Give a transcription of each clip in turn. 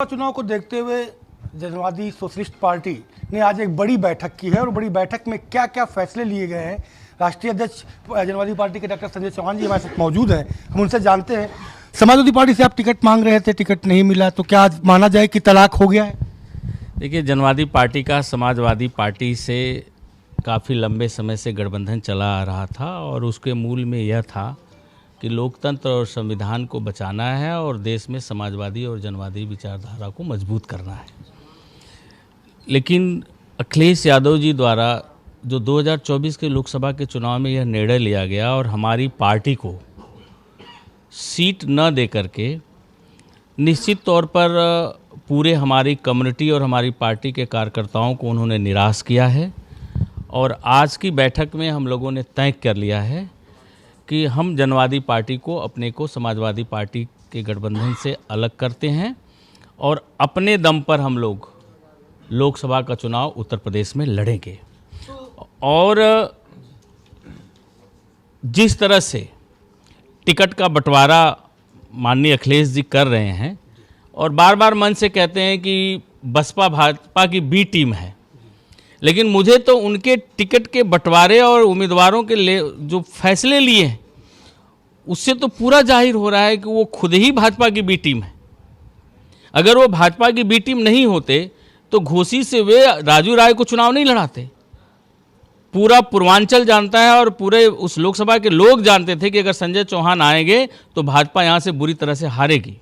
चुनाव को देखते हुए जनवादी सोशलिस्ट पार्टी ने आज एक बड़ी बैठक की है और बड़ी बैठक में क्या क्या फैसले लिए गए हैं। राष्ट्रीय अध्यक्ष जनवादी पार्टी के डॉक्टर संजय चौहान जी हमारे साथ मौजूद हैं, हम उनसे जानते हैं। समाजवादी पार्टी से आप टिकट मांग रहे थे, टिकट नहीं मिला, तो क्या आज माना जाए कि तलाक हो गया है? देखिए, जनवादी पार्टी का समाजवादी पार्टी से काफ़ी लंबे समय से गठबंधन चला आ रहा था और उसके मूल में यह था कि लोकतंत्र और संविधान को बचाना है और देश में समाजवादी और जनवादी विचारधारा को मजबूत करना है। लेकिन अखिलेश यादव जी द्वारा जो 2024 के लोकसभा के चुनाव में यह निर्णय लिया गया और हमारी पार्टी को सीट न दे करके निश्चित तौर पर पूरे हमारी कम्युनिटी और हमारी पार्टी के कार्यकर्ताओं को उन्होंने निराश किया है। और आज की बैठक में हम लोगों ने तय कर लिया है कि हम जनवादी पार्टी को अपने को समाजवादी पार्टी के गठबंधन से अलग करते हैं और अपने दम पर हम लोग लोकसभा का चुनाव उत्तर प्रदेश में लड़ेंगे। और जिस तरह से टिकट का बंटवारा माननीय अखिलेश जी कर रहे हैं और बार बार मन से कहते हैं कि बसपा भाजपा की बी टीम है, लेकिन मुझे तो उनके टिकट के बंटवारे और उम्मीदवारों के जो फैसले लिए हैं उससे तो पूरा जाहिर हो रहा है कि वो खुद ही भाजपा की बी टीम है। अगर वो भाजपा की बी टीम नहीं होते तो घोसी से वे राजू राय को चुनाव नहीं लड़ाते। पूरा पूर्वांचल जानता है और पूरे उस लोकसभा के लोग जानते थे कि अगर संजय चौहान आएंगे तो भाजपा यहाँ से बुरी तरह से हारेगी।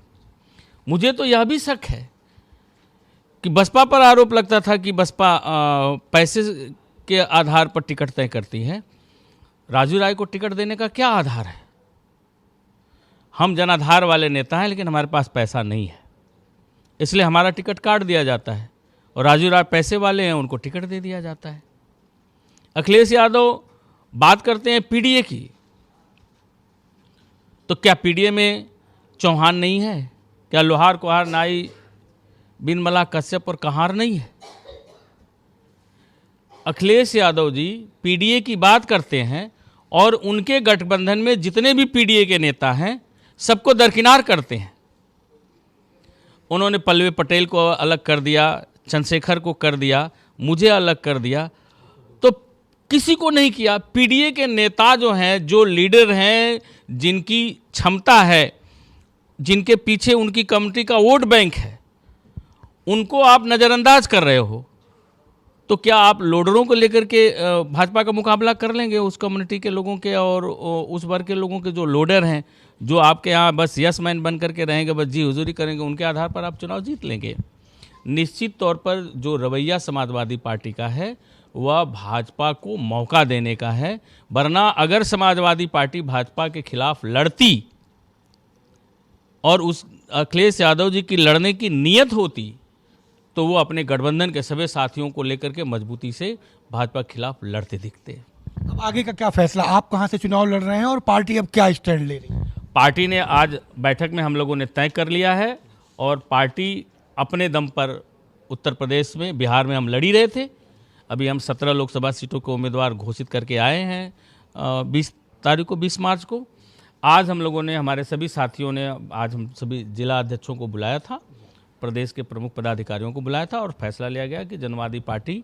मुझे तो यह भी शक है कि बसपा पर आरोप लगता था कि बसपा पैसे के आधार पर टिकट तय करती है। राजू राय को टिकट देने का क्या आधार है? हम जनाधार वाले नेता हैं, लेकिन हमारे पास पैसा नहीं है, इसलिए हमारा टिकट काट दिया जाता है और राजू राय पैसे वाले हैं, उनको टिकट दे दिया जाता है। अखिलेश यादव बात करते हैं पीडीए की, तो क्या पीडीए में चौहान नहीं है? क्या लोहार कुहार नाई बिन मला कश्यप और कहार नहीं है? अखिलेश यादव जी पीडीए की बात करते हैं और उनके गठबंधन में जितने भी पीडीए के नेता हैं सबको दरकिनार करते हैं। उन्होंने पल्लवी पटेल को अलग कर दिया, चंद्रशेखर को कर दिया, मुझे अलग कर दिया, तो किसी को नहीं किया। पीडीए के नेता जो हैं, जो लीडर हैं, जिनकी क्षमता है, जिनके पीछे उनकी कम्युनिटी का वोट बैंक है, उनको आप नज़रअंदाज कर रहे हो। तो क्या आप लोडरों को लेकर के भाजपा का मुकाबला कर लेंगे? उस कम्युनिटी के लोगों के और उस वर्ग के लोगों के जो लोडर हैं, जो आपके यहाँ बस यस मैन बन करके रहेंगे, बस जी हुजूरी करेंगे, उनके आधार पर आप चुनाव जीत लेंगे? निश्चित तौर पर जो रवैया समाजवादी पार्टी का है वह भाजपा को मौका देने का है। वरना अगर समाजवादी पार्टी भाजपा के खिलाफ लड़ती और उस अखिलेश यादव जी की लड़ने की नीयत होती तो वो अपने गठबंधन के सभी साथियों को लेकर के मजबूती से भाजपा के खिलाफ लड़ते दिखते। अब आगे का क्या फैसला? आप कहाँ से चुनाव लड़ रहे हैं और पार्टी अब क्या स्टैंड ले रही है? पार्टी ने आज बैठक में हम लोगों ने तय कर लिया है और पार्टी अपने दम पर उत्तर प्रदेश में, बिहार में हम लड़ी रहे थे। अभी हम 17 लोकसभा सीटों के उम्मीदवार घोषित करके आए हैं 20 तारीख को, 20 मार्च को। आज हम लोगों ने, हमारे सभी साथियों ने, आज हम सभी जिला अध्यक्षों को बुलाया था, प्रदेश के प्रमुख पदाधिकारियों को बुलाया था और फैसला लिया गया कि जनवादी पार्टी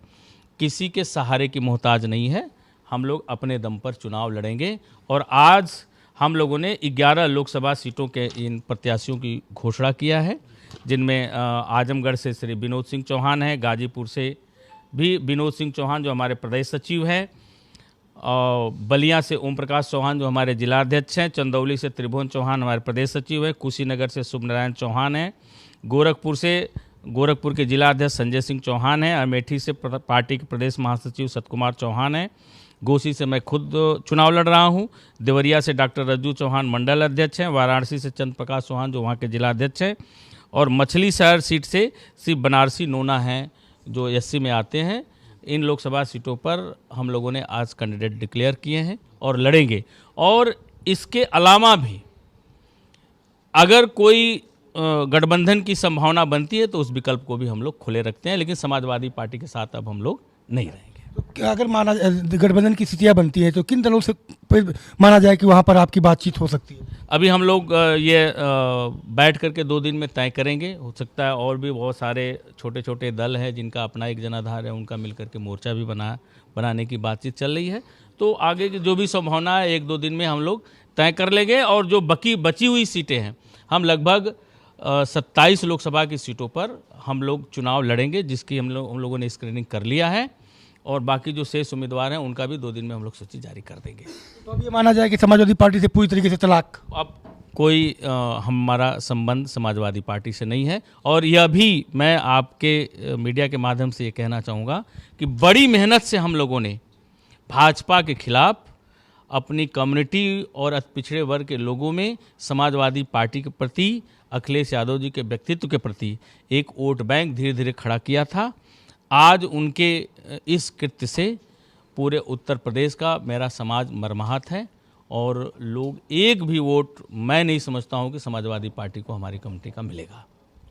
किसी के सहारे की मोहताज नहीं है। हम लोग अपने दम पर चुनाव लड़ेंगे और आज हम लोगों ने 11 लोकसभा सीटों के इन प्रत्याशियों की घोषणा किया है, जिनमें आजमगढ़ से श्री विनोद सिंह चौहान हैं, गाजीपुर से भी विनोद सिंह चौहान जो हमारे प्रदेश सचिव हैं, और बलिया से ओम प्रकाश चौहान जो हमारे जिलाध्यक्ष हैं, चंदौली से त्रिभुवन चौहान हमारे प्रदेश सचिव हैं, कुशीनगर से शुभ नारायण चौहान हैं, गोरखपुर के जिलाध्यक्ष संजय सिंह चौहान हैं, अमेठी से पार्टी के प्रदेश महासचिव सतकुमार चौहान हैं, घोसी से मैं खुद चुनाव लड़ रहा हूं, देवरिया से डॉक्टर रज्जू चौहान मंडल अध्यक्ष हैं, वाराणसी से चंद्र प्रकाश चौहान जो वहाँ के जिलाध्यक्ष हैं, और मछली शहर सीट से श्री बनारसी नोना हैं जो एससी में आते हैं। इन लोकसभा सीटों पर हम लोगों ने आज कैंडिडेट डिक्लेयर किए हैं और लड़ेंगे। और इसके अलावा भी अगर कोई गठबंधन की संभावना बनती है तो उस विकल्प को भी हम लोग खुले रखते हैं, लेकिन समाजवादी पार्टी के साथ अब हम लोग नहीं रहेंगे। तो क्या अगर माना गठबंधन की स्थितियाँ बनती है तो किन दलों से फिर माना जाए कि वहाँ पर आपकी बातचीत हो सकती है? अभी हम लोग ये बैठ करके 2 दिन में तय करेंगे। हो सकता है और भी बहुत सारे छोटे छोटे दल हैं जिनका अपना एक जनाधार है, उनका मिलकर के मोर्चा भी बनाने की बातचीत चल रही है। तो आगे की जो भी संभावना है 1-2 दिन में हम लोग तय कर लेंगे। और जो बची हुई सीटें हैं, हम लगभग 27 लोकसभा की सीटों पर हम लोग चुनाव लड़ेंगे, जिसकी हम लोगों ने स्क्रीनिंग कर लिया है। और बाकी जो शेष उम्मीदवार हैं उनका भी 2 दिन में हम लोग सूची जारी कर देंगे। तो अब ये माना जाए कि समाजवादी पार्टी से पूरी तरीके से तलाक? अब कोई हमारा संबंध समाजवादी पार्टी से नहीं है। और यह भी मैं आपके मीडिया के माध्यम से ये कहना चाहूँगा कि बड़ी मेहनत से हम लोगों ने भाजपा के खिलाफ अपनी कम्युनिटी और पिछड़े वर्ग के लोगों में समाजवादी पार्टी के प्रति, अखिलेश यादव जी के व्यक्तित्व के प्रति एक वोट बैंक धीरे धीरे खड़ा किया था। आज उनके इस कृत्य से पूरे उत्तर प्रदेश का मेरा समाज मर्माहत है। और लोग एक भी वोट मैं नहीं समझता हूं कि समाजवादी पार्टी को हमारी कमेटी का मिलेगा।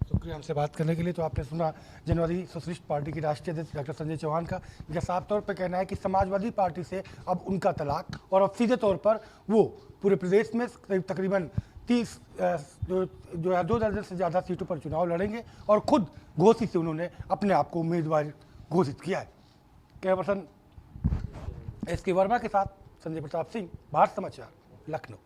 शुक्रिया हमसे बात करने के लिए। तो आपने सुना जनवादी सोशलिस्ट पार्टी के राष्ट्रीय अध्यक्ष डॉक्टर संजय चौहान का, जिनका साफ तौर पर कहना है कि समाजवादी पार्टी से अब उनका तलाक, और अब सीधे तौर पर वो पूरे प्रदेश में तकरीबन 30 जो है 2 दर्जन से ज़्यादा सीटों पर चुनाव लड़ेंगे। और खुद घोषित से उन्होंने अपने आप को उम्मीदवार घोषित किया है। कैमरा पर्सन एस के वर्मा के साथ संजय प्रताप सिंह, भारत समाचार, लखनऊ।